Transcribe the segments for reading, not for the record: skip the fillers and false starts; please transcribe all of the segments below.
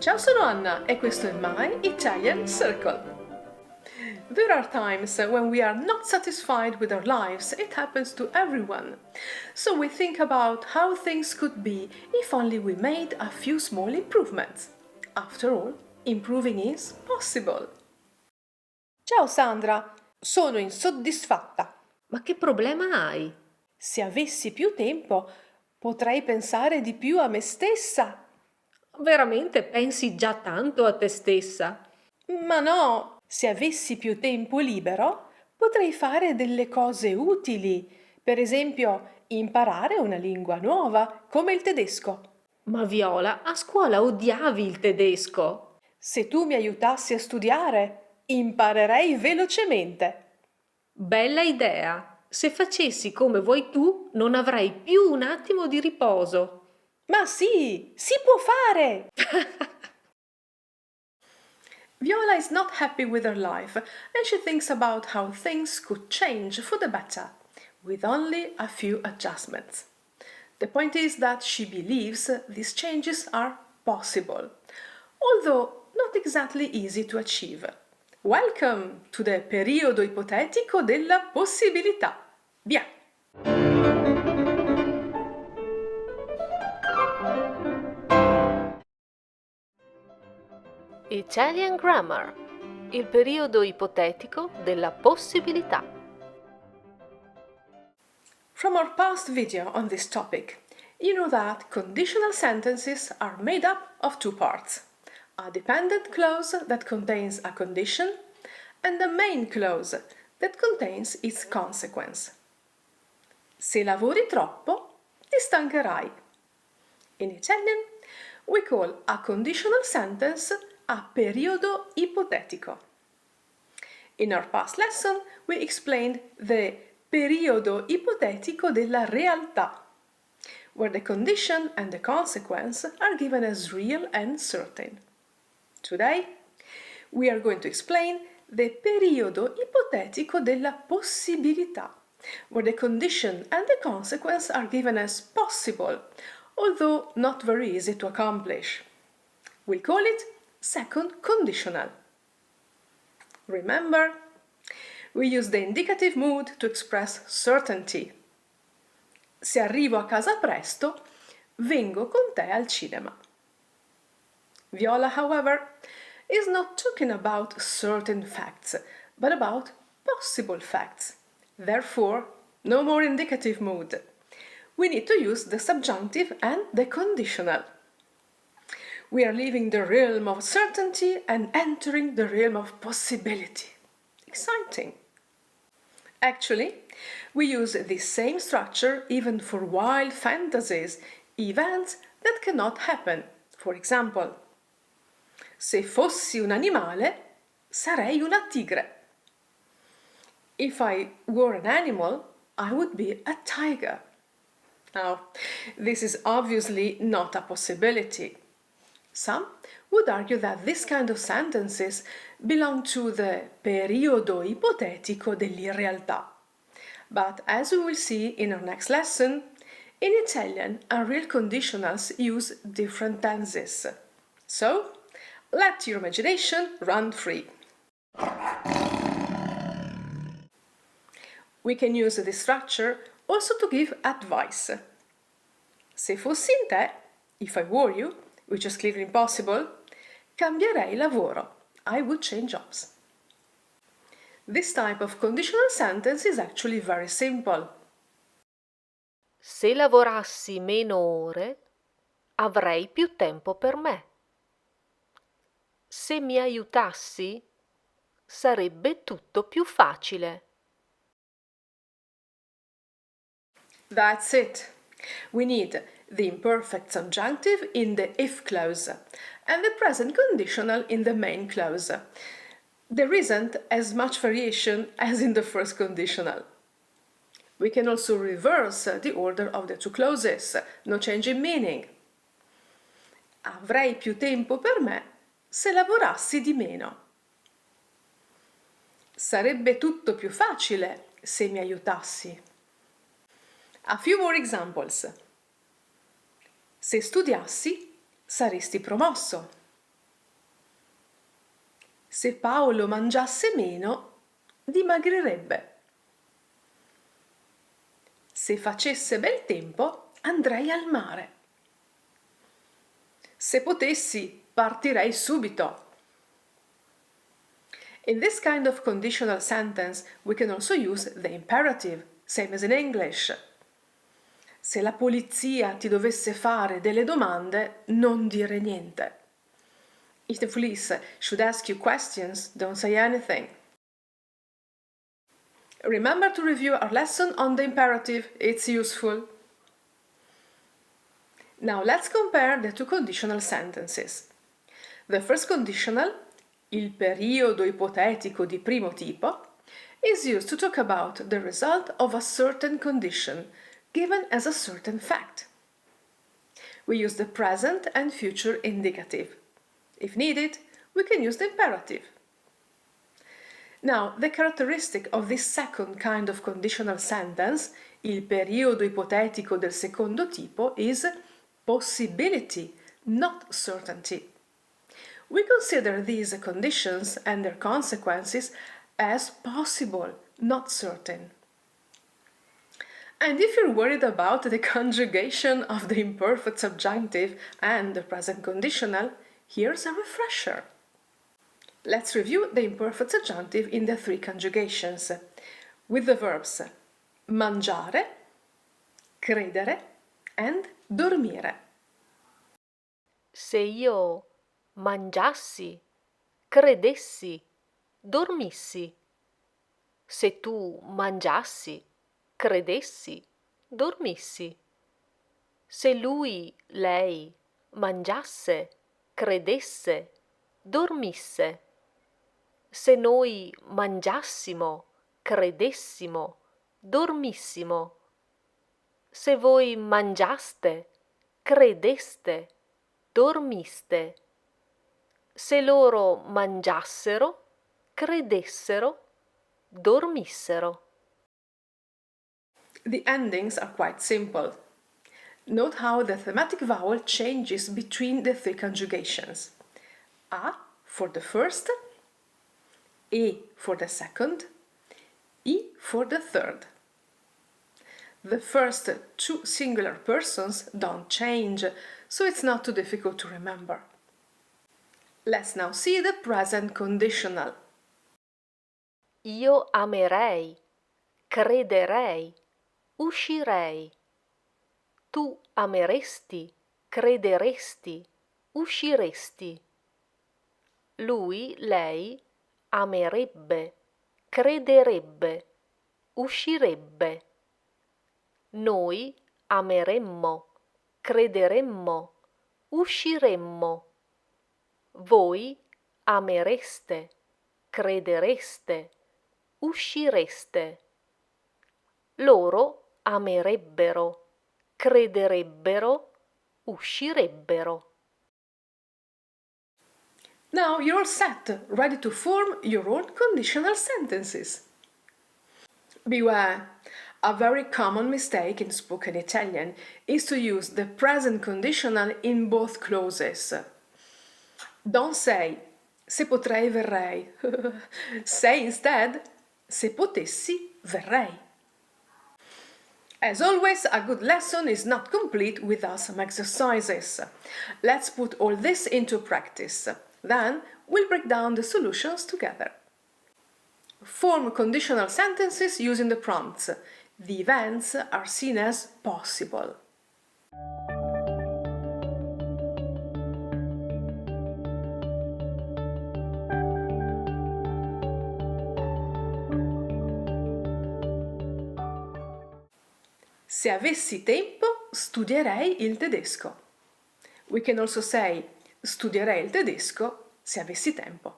Ciao, sono Anna e questo è My Italian Circle. There are times when we are not satisfied with our lives. It happens to everyone. So we think about how things could be if only we made a few small improvements. After all, improving is possible. Ciao Sandra, sono insoddisfatta. Ma che problema hai? Se avessi più tempo, potrei pensare di più a me stessa. Veramente pensi già tanto a te stessa? Ma no, se avessi più tempo libero, potrei fare delle cose utili. Per esempio, imparare una lingua nuova, come il tedesco. Ma Viola, a scuola odiavi il tedesco. Se tu mi aiutassi a studiare, imparerei velocemente. Bella idea. Se facessi come vuoi tu, non avrai più un attimo di riposo. Ma sì, si può fare! Viola is not happy with her life and she thinks about how things could change for the better, with only a few adjustments. The point is that she believes these changes are possible, although not exactly easy to achieve. Welcome to the periodo ipotetico della possibilità. Via! Italian Grammar. Il periodo ipotetico della possibilità. From our past video on this topic, you know that conditional sentences are made up of two parts: a dependent clause that contains a condition and a main clause that contains its consequence. Se lavori troppo, ti stancherai. In Italian, we call a conditional sentence a periodo ipotetico. In our past lesson, we explained the periodo ipotetico della realtà, where the condition and the consequence are given as real and certain. Today, we are going to explain the periodo ipotetico della possibilità, where the condition and the consequence are given as possible, although not very easy to accomplish. We'll call it second conditional. Remember, we use the indicative mood to express certainty. Se arrivo a casa presto, vengo con te al cinema. Viola, however, is not talking about certain facts, but about possible facts. Therefore, no more indicative mood. We need to use the subjunctive and the conditional. We are leaving the realm of certainty and entering the realm of possibility. Exciting! Actually, we use this same structure even for wild fantasies, events that cannot happen. For example, se fossi un animale, sarei una tigre. If I were an animal, I would be a tiger. Now, this is obviously not a possibility. Some would argue that this kind of sentences belong to the periodo ipotetico dell'irrealtà. But as we will see in our next lesson, in Italian, unreal conditionals use different tenses. So, let your imagination run free. We can use this structure also to give advice. Se fossi in te, if I were you, which is clearly impossible, cambierei lavoro. I would change jobs. This type of conditional sentence is actually very simple. Se lavorassi meno ore, avrei più tempo per me. Se mi aiutassi, sarebbe tutto più facile. That's it. We need the imperfect subjunctive in the if clause and the present conditional in the main clause. There isn't as much variation as in the first conditional. We can also reverse the order of the two clauses, no change in meaning. Avrei più tempo per me se lavorassi di meno. Sarebbe tutto più facile se mi aiutassi. A few more examples. Se studiassi, saresti promosso. Se Paolo mangiasse meno, dimagrirebbe. Se facesse bel tempo, andrei al mare. Se potessi, partirei subito. In this kind of conditional sentence, we can also use the imperative, same as in English. Se la polizia ti dovesse fare delle domande, non dire niente. If the police should ask you questions, don't say anything. Remember to review our lesson on the imperative, it's useful. Now let's compare the two conditional sentences. The first conditional, il periodo ipotetico di primo tipo, is used to talk about the result of a certain condition, given as a certain fact. We use the present and future indicative. If needed, we can use the imperative. Now, the characteristic of this second kind of conditional sentence, il periodo ipotetico del secondo tipo, is possibility, not certainty. We consider these conditions and their consequences as possible, not certain. And if you're worried about the conjugation of the imperfect subjunctive and the present conditional, here's a refresher. Let's review the imperfect subjunctive in the three conjugations, with the verbs mangiare, credere, and dormire. Se io mangiassi, credessi, dormissi. Se tu mangiassi, credessi, dormissi. Se lui, lei, mangiasse, credesse, dormisse. Se noi mangiassimo, credessimo, dormissimo. Se voi mangiaste, credeste, dormiste. Se loro mangiassero, credessero, dormissero. The endings are quite simple. Note how the thematic vowel changes between the three conjugations. A for the first, E for the second, I for the third. The first two singular persons don't change, so it's not too difficult to remember. Let's now see the present conditional. Io amerei, crederei, uscirei. Tu ameresti, crederesti, usciresti. Lui, lei, amerebbe, crederebbe, uscirebbe. Noi ameremmo, crederemmo, usciremmo. Voi amereste, credereste, uscireste. Loro amerebbero, crederebbero, uscirebbero. Now you're all set, ready to form your own conditional sentences. Beware! A very common mistake in spoken Italian is to use the present conditional in both clauses. Don't say se potrei verrei. Say instead se potessi verrei. As always, a good lesson is not complete without some exercises. Let's put all this into practice. Then we'll break down the solutions together. Form conditional sentences using the prompts. The events are seen as possible. Se avessi tempo, studierei il tedesco. We can also say studierei il tedesco se avessi tempo.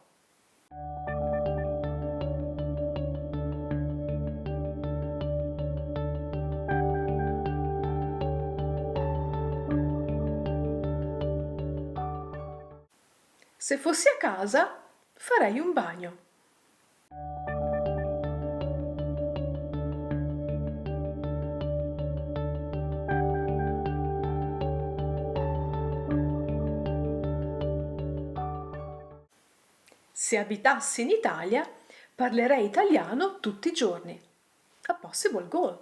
Se fossi a casa, farei un bagno. Se abitassi in Italia, parlerei italiano tutti i giorni. A possible goal.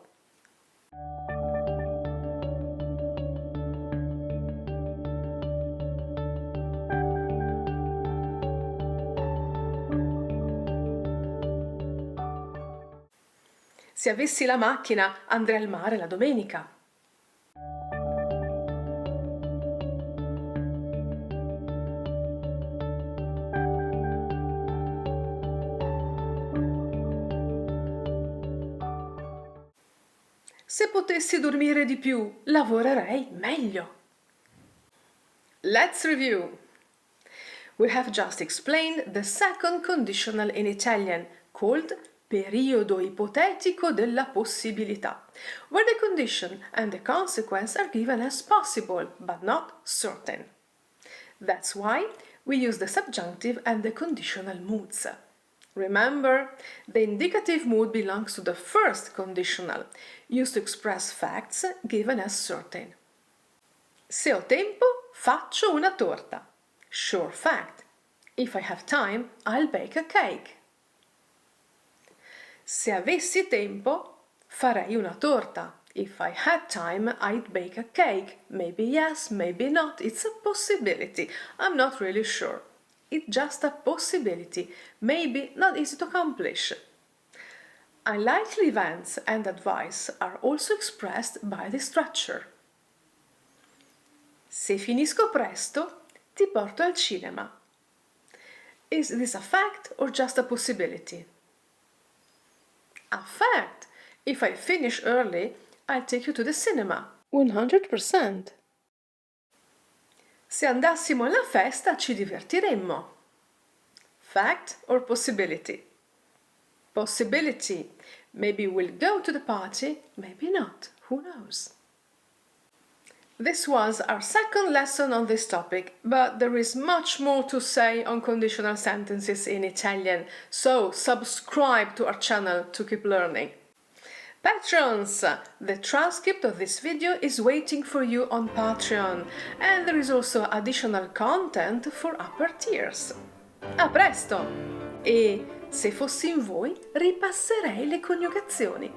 Se avessi la macchina, andrei al mare la domenica. Se potessi dormire di più, lavorerei meglio. Let's review. We have just explained the second conditional in Italian, called periodo ipotetico della possibilità, where the condition and the consequence are given as possible, but not certain. That's why we use the subjunctive and the conditional moods. Remember, the indicative mood belongs to the first conditional, used to express facts given as certain. Se ho tempo, faccio una torta. Sure fact. If I have time, I'll bake a cake. Se avessi tempo, farei una torta. If I had time, I'd bake a cake. Maybe yes, maybe not. It's a possibility. I'm not really sure. It's just a possibility. Maybe not easy to accomplish. Unlikely events and advice are also expressed by the structure. Se finisco presto, ti porto al cinema. Is this a fact or just a possibility? A fact! If I finish early, I'll take you to the cinema. 100%. Se andassimo alla festa ci divertiremmo. Fact or possibility? Possibility. Maybe we'll go to the party, maybe not. Who knows? This was our second lesson on this topic, but there is much more to say on conditional sentences in Italian, so subscribe to our channel to keep learning. Patrons! The transcript of this video is waiting for you on Patreon, and there is also additional content for upper tiers. A presto! E se fossi in voi, ripasserei le coniugazioni.